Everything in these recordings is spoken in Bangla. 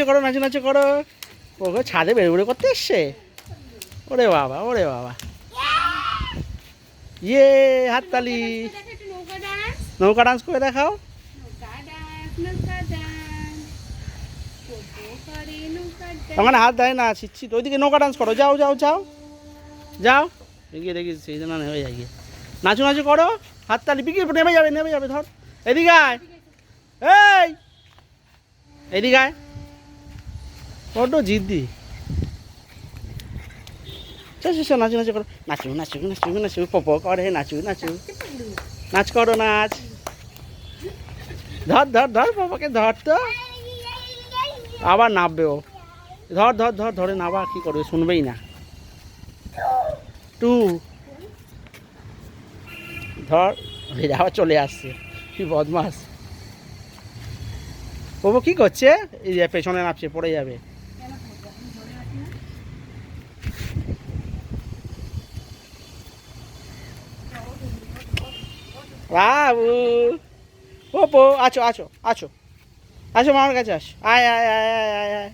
করো নাচু নাচু করো। ওকে ছাদে বেড়ে বেড়ে করতে এসছে। ওরে বাবা ওরে বাবা, ইয়ে হাততালি। নৌকা ডান্স করে দেখাও। ওখানে হাত দেয় না, ছিচ্ছি তো। ওইদিকে নৌকা ডান্স করো, যাও যাও যাও যাও। এগিয়ে দেখি সেই জন্য হয়ে যায়। নাচু নাচু করো, হাততালি। বিক্রি নেমে যাবে নেমে যাবে, ধর। এদিকে আয়, এই এদিকে আয়। বড্ড জিদ্দি। চল চল নাচু নাচু করো, নাচু নাচু নাচু নাচু, পপো করে নাচু নাচু। নাচ করো নাচ। ধর ধর ধর, পপাকে ধর তো। আবার নামবে ও। ধর ধর ধর, ধরে নাবা, কি করবে, শুনবেই না। টু ধর, আবার চলে আসছে, কি বদমাস। পপো কি করছে? এই যে পেছনে নামছে, পড়ে যাবে। বাবু পপো, আছো আছো আছো আছো, মামার কাছে আস। আয় আয় আয় আয় আয় আয় আয়।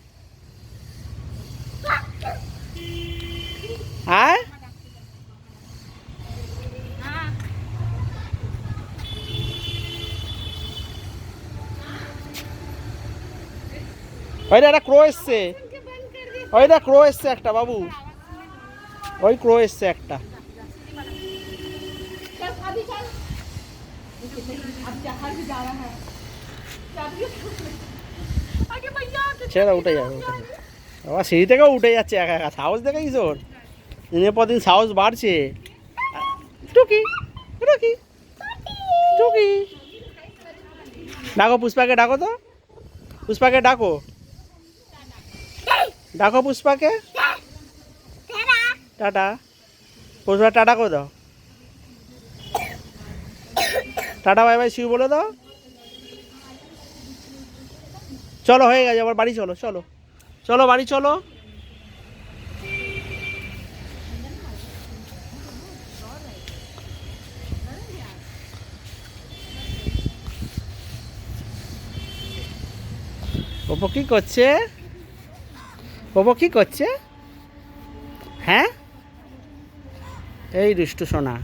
ওইটা একটা ক্রো এসছে, ওইটা ক্রো এসছে একটা বাবু, ওই ক্রো এসছে একটা। ছেড়ে উঠে যাবে, বাবা সিঁড়ি থেকেও উঠে যাচ্ছে একা একা। সাহস দেখেছিস ওর? দিনের পর দিন সাহস বাড়ছে। টুকি টুকি টুকি, ডাকো পুষ্পাকে, ডাকো তো, পুষ্পাকে ডাকো, ডাকো পুষ্পাকে। টাটা, পুষ্পা টাটা করে দাও। টাটা বাই বাই, শিউ বলে দাও। চলো হয়ে গেছে, আবার বাড়ি চলো, চলো চলো বাড়ি চলো। পপো কি করছে? পপো কি করছে? হ্যাঁ, এই দুষ্টু সোনা।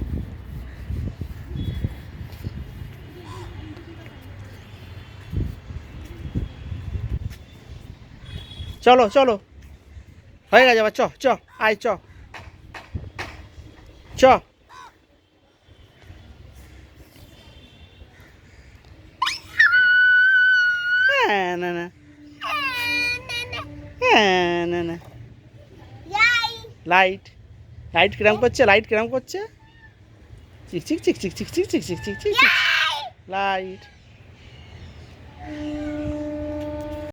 চলো চলো, হয়ে গেছে, আবার চ চ, আয় চ চ। হ্যাঁ না না, হ্যাঁ না না। লাইট, লাইট কিরম করছে, লাইট কিরম করছে? চিক চিক চিক চিক চিক চিক চিক চিক চিক চিক। লাইট।